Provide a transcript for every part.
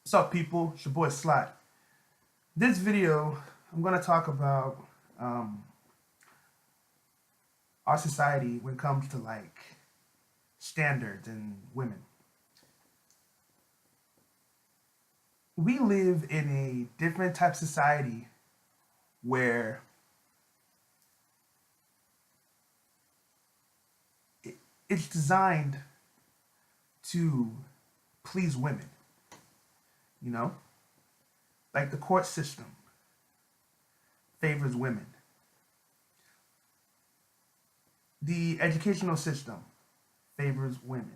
What's up, people? It's your boy Slat. This video, I'm gonna talk about um, our society when it comes to like standards and women. We live in a different type of society where it, it's designed to please women. You know, like the court system favors women. The educational system favors women.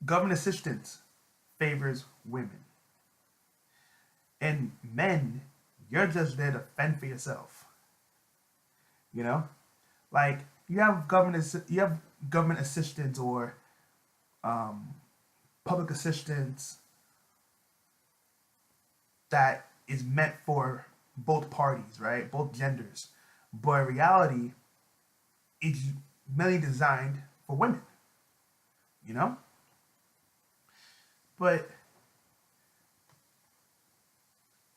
Government assistance favors women. And men, you're just there to fend for yourself. You know, like you have government assistance or um, public assistance that is meant for both parties, right? Both genders. But in reality, it's mainly designed for women, you know? But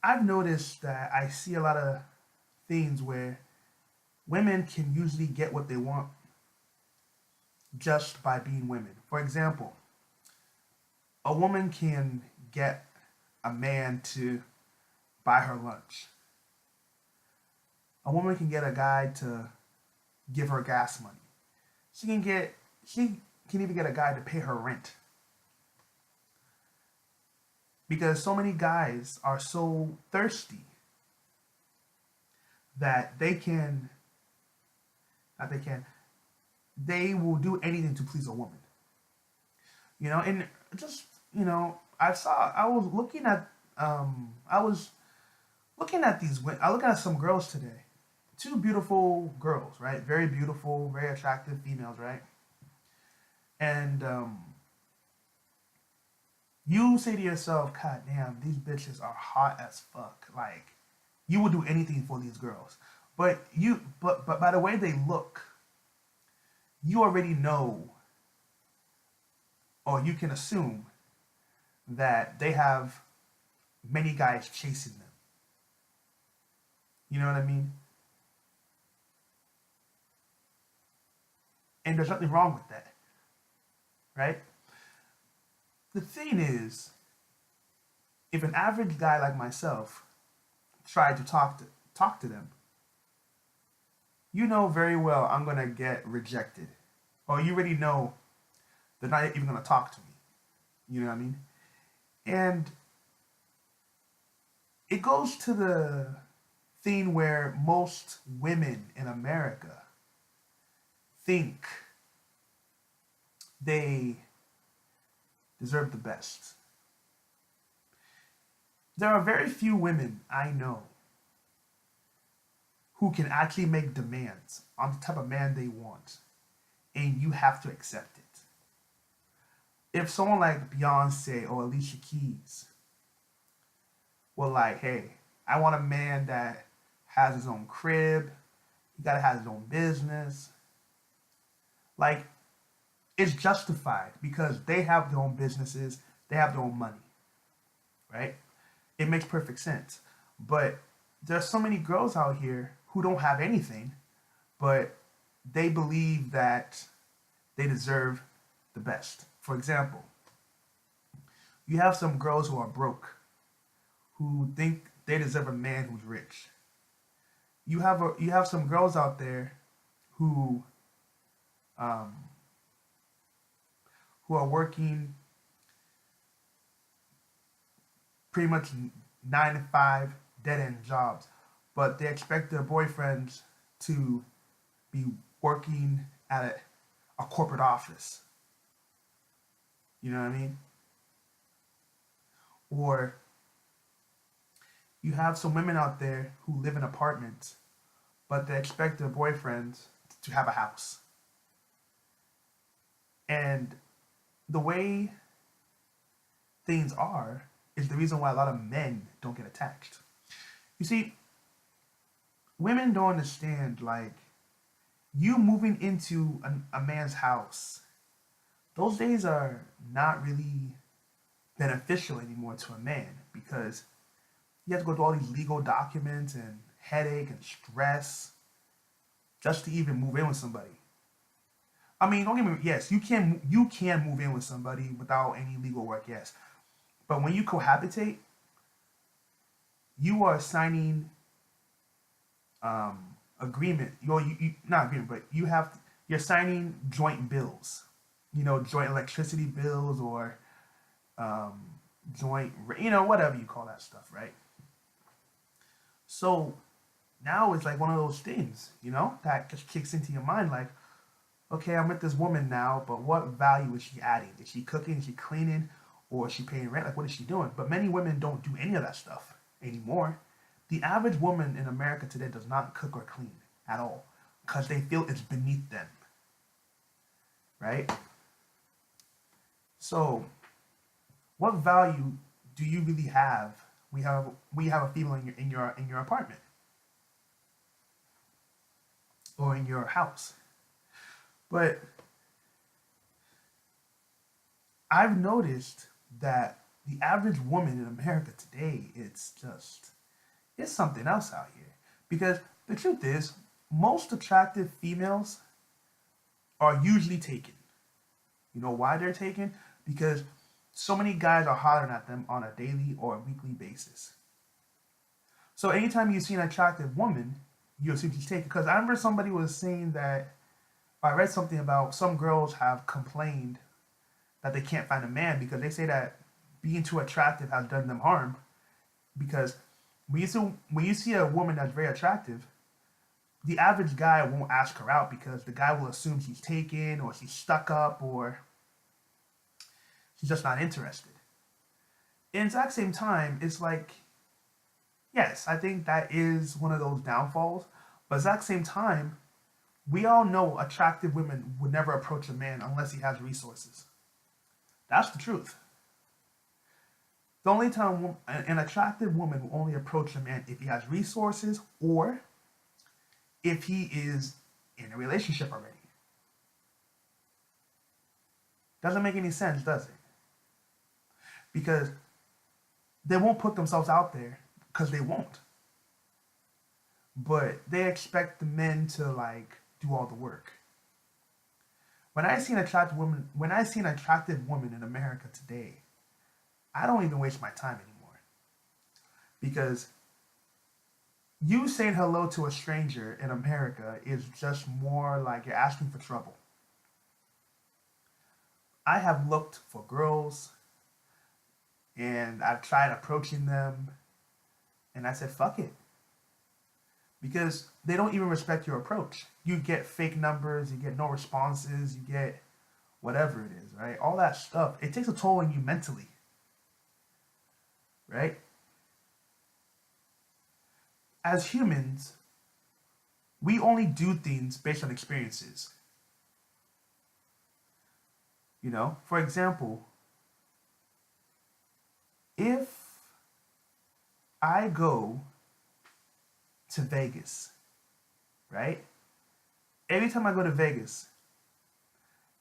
I've noticed that I see a lot of things where women can usually get what they want just by being women. For example, a woman can get a man to buy her lunch. A woman can get a guy to give her gas money. She can even get a guy to pay her rent. Because so many guys are so thirsty that they will do anything to please a woman. And just, I was looking at I looking at some girls today. Two beautiful girls, right? Very beautiful, very attractive females, right? And you say to yourself, God damn, these bitches are hot as fuck. Like, you would do anything for these girls. But by the way they look, you already know, or you can assume that they have many guys chasing them. You know what I mean? And there's nothing wrong with that, right? The thing is, if an average guy like myself tried to talk to them, you know very well I'm gonna get rejected, or you already know they're not even gonna talk to me. You know what I mean? And it goes to the thing where most women in America think they deserve the best. There are very few women I know who can actually make demands on the type of man they want, and you have to accept it. If someone like Beyonce or Alicia Keys were like, hey, I want a man that has his own crib, he gotta have his own business, like, it's justified because they have their own businesses, they have their own money, right? It makes perfect sense. But there's so many girls out here who don't have anything, but they believe that they deserve the best. For example, you have some girls who are broke who think they deserve a man who's rich. You have some girls out there who um, who are working pretty much 9 to 5 dead end jobs, but they expect their boyfriends to be working at a corporate office. You know what I mean? Or you have some women out there who live in apartments, but they expect their boyfriends to have a house. And the way things are is the reason why a lot of men don't get attached. You see, women don't understand, like, you moving into a man's house those days are not really beneficial anymore to a man because you have to go through all these legal documents and headache and stress just to even move in with somebody. I mean, don't get me. Yes, you can move in with somebody without any legal work. Yes, but when you cohabitate, you are signing agreement. You not agreement, but you're signing joint bills. Joint electricity bills or um, joint, whatever you call that stuff, right? So now it's like one of those things, that just kicks into your mind, like, okay, I'm with this woman now, but what value is she adding? Is she cooking? Is she cleaning? Or is she paying rent? Like, what is she doing? But many women don't do any of that stuff anymore. The average woman in America today does not cook or clean at all because they feel it's beneath them, right? So, what value do you really have? We have a female in your apartment or in your house, but I've noticed that the average woman in America today, it's something else out here. Because the truth is, most attractive females are usually taken. You know why they're taken? Because so many guys are hollering at them on a daily or a weekly basis. So anytime you see an attractive woman, you assume she's taken. Because I remember somebody was saying that I read something about some girls have complained that they can't find a man because they say that being too attractive has done them harm. Because when you see a woman that's very attractive, the average guy won't ask her out because the guy will assume she's taken or she's stuck up or she's just not interested. In the exact same time, it's like, yes, I think that is one of those downfalls. But at the exact same time, we all know attractive women would never approach a man unless he has resources. That's the truth. The only time an attractive woman will only approach a man if he has resources or if he is in a relationship already. Doesn't make any sense, does it? Because they won't put themselves out there because they won't. But they expect the men to like do all the work. When I see an attractive woman in America today, I don't even waste my time anymore because you saying hello to a stranger in America is just more like you're asking for trouble. I have looked for girls and I've tried approaching them and I said, fuck it. Because they don't even respect your approach. You get fake numbers, you get no responses, you get whatever it is, right? All that stuff. It takes a toll on you mentally, right? As humans, we only do things based on experiences. For example, if I go to Vegas, right? Every time I go to Vegas,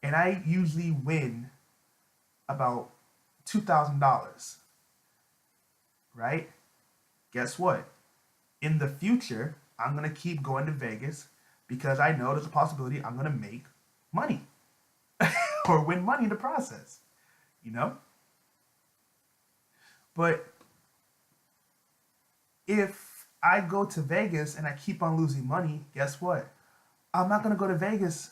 and I usually win about $2,000, right? Guess what? In the future, I'm gonna keep going to Vegas because I know there's a possibility I'm gonna make money or win money in the process, you know? But if I go to Vegas and I keep on losing money, guess what? I'm not gonna go to Vegas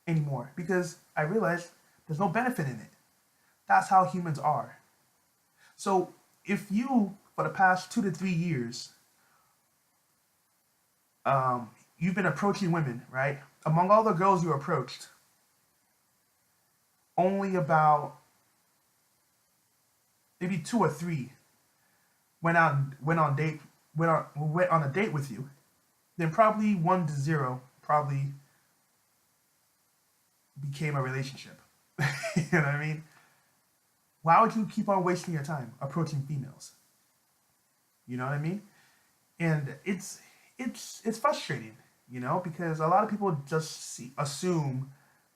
anymore because I realized there's no benefit in it. That's how humans are. So if you, for the past 2 to 3 years, you've been approaching women, right? Among all the girls you approached, only about maybe two or three went on a date with you. Then probably 1 to 0 probably became a relationship. You know what I mean? Why would you keep on wasting your time approaching females? You know what I mean? And it's frustrating, because a lot of people just assume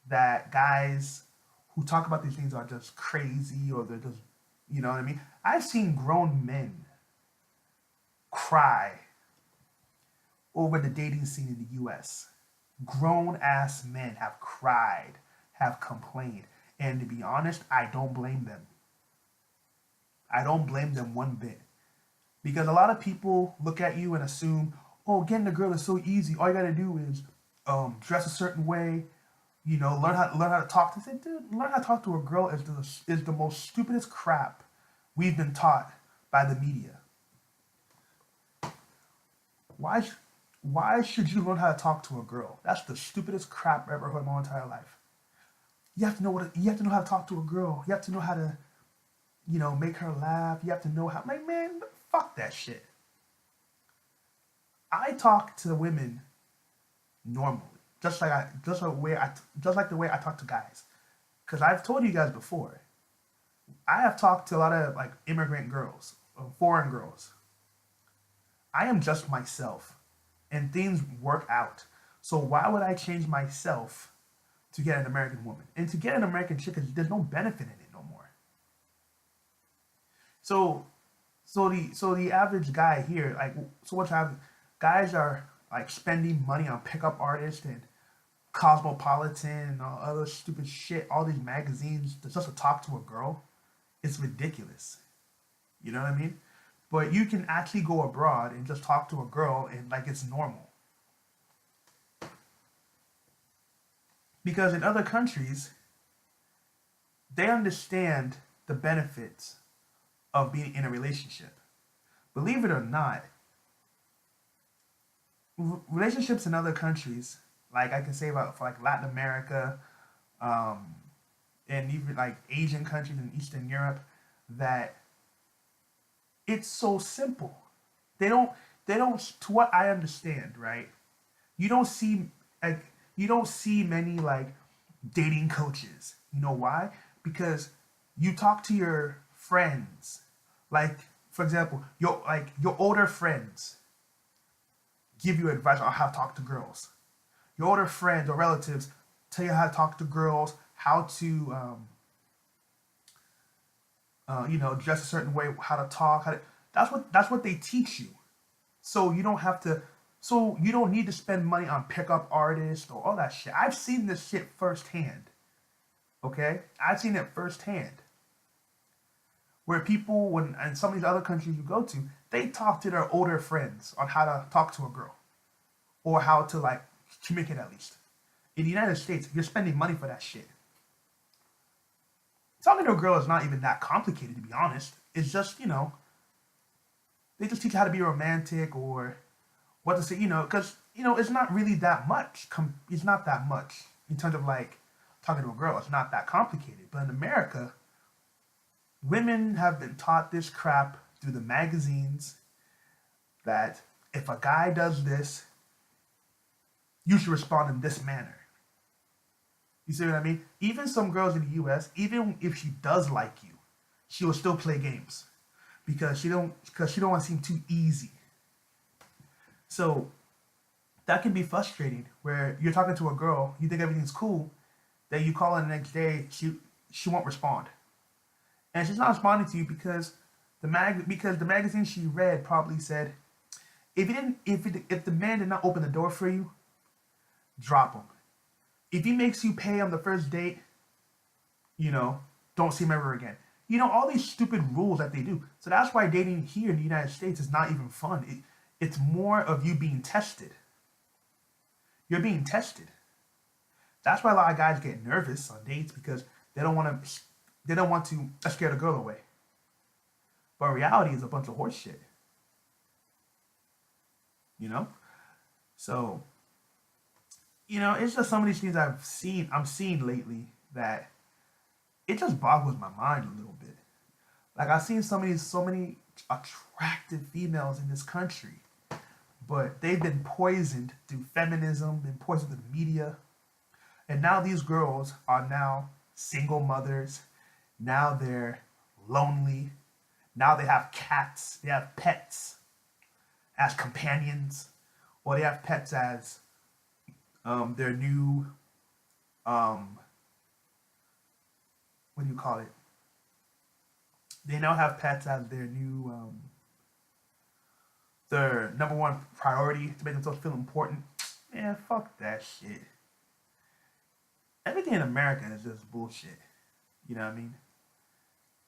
that guys who talk about these things are just crazy or they're just, you know what I mean? I've seen grown men cry over the dating scene in the US. Grown ass men have cried, have complained. And to be honest, I don't blame them. I don't blame them one bit. Because a lot of people look at you and assume, oh, getting a girl is so easy. All you gotta do is dress a certain way, learn how to talk to. Say, dude, learn how to talk to a girl is the most stupidest crap we've been taught by the media. Why why should you learn how to talk to a girl? That's the stupidest crap I've ever heard in my entire life. You have to know how to talk to a girl. You have to know how to, make her laugh. You have to know how, like, man, fuck that shit. I talk to women normally, just like the way I talk to guys. Because I've told you guys before, I have talked to a lot of like immigrant girls, foreign girls. I am just myself, and things work out. So why would I change myself to get an American woman and to get an American chick? Because there's no benefit in it no more. So, so the average guy here, like, so what's happening? Guys are like spending money on pickup artists and Cosmopolitan and all other stupid shit, all these magazines just to talk to a girl. It's ridiculous. You know what I mean? But you can actually go abroad and just talk to a girl and like it's normal. Because in other countries, they understand the benefits of being in a relationship. Believe it or not, relationships in other countries, like I can say about for like Latin America, um, and even like Asian countries in Eastern Europe, that it's so simple. They don't they don't to what I understand, right? You don't see like you don't see many like dating coaches. You know why? Because you talk to your friends. Like for example, your older friends give you advice on how to talk to girls. Your older friends or relatives tell you how to talk to girls, how to dress a certain way, how to talk. That's what they teach you. So you don't have to. So you don't need to spend money on pickup artists or all that shit. I've seen this shit firsthand. Okay, I've seen it firsthand. Where people, when in some of these other countries you go to, they talk to their older friends on how to talk to a girl or how to like communicate at least. In the United States, you're spending money for that shit. Talking to a girl is not even that complicated, to be honest. It's just, they just teach you how to be romantic or what to say, because, it's not really that much. It's not that much in terms of like talking to a girl. It's not that complicated. But in America, women have been taught this crap through the magazines that if a guy does this, you should respond in this manner. You see what I mean? Even some girls in the US, even if she does like you, she will still play games because she don't want to seem too easy. So that can be frustrating where you're talking to a girl, you think everything's cool, then you call her the next day, she won't respond. And she's not responding to you because the magazine she read probably said if the man did not open the door for you, drop him. If he makes you pay on the first date, you know, don't see him ever again. All these stupid rules that they do. So that's why dating here in the United States is not even fun. It's more of you being tested. You're being tested. That's why a lot of guys get nervous on dates because they don't want to scare the girl away. But reality is a bunch of horse shit. You know? So, it's just some of these things I'm seeing lately that it just boggles my mind a little bit. Like I've seen so many attractive females in this country, but they've been poisoned through feminism, been poisoned through the media, and now these girls are now single mothers. Now they're lonely. Now they have cats. They have pets as companions, or they have pets as their new um, what do you call it? They now have pets as their number one priority to make themselves feel important. Man, fuck that shit. Everything in America is just bullshit. You know what I mean?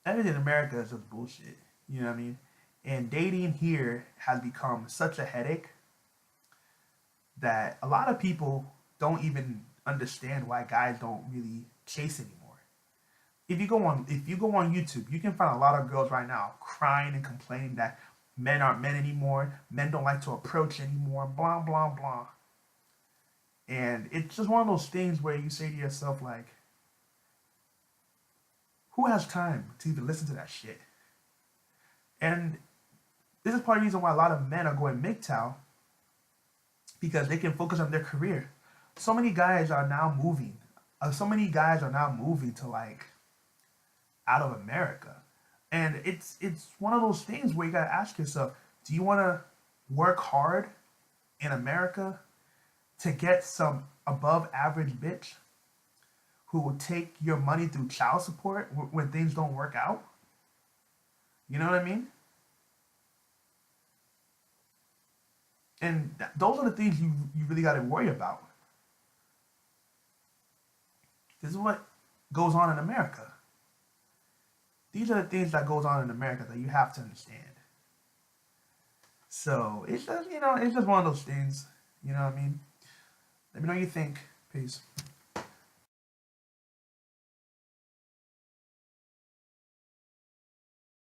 Everything in America is just bullshit. You know what I mean? And dating here has become such a headache that a lot of people don't even understand why guys don't really chase anymore. If you go on YouTube, you can find a lot of girls right now crying and complaining that men aren't men anymore, men don't like to approach anymore, blah blah blah. And it's just one of those things where you say to yourself like, who has time to even listen to that shit? And this is part of the reason why a lot of men are going MGTOW because they can focus on their career. So many guys are now moving. So many guys are now moving to like out of America, and it's one of those things where you gotta ask yourself: do you want to work hard in America to get some above average bitch who will take your money through child support when things don't work out? You know what I mean? And those are the things you really got to worry about. This is what goes on in America. These are the things that goes on in America that you have to understand. So it's just it's just one of those things. You know what I mean? Let me know what you think. Peace.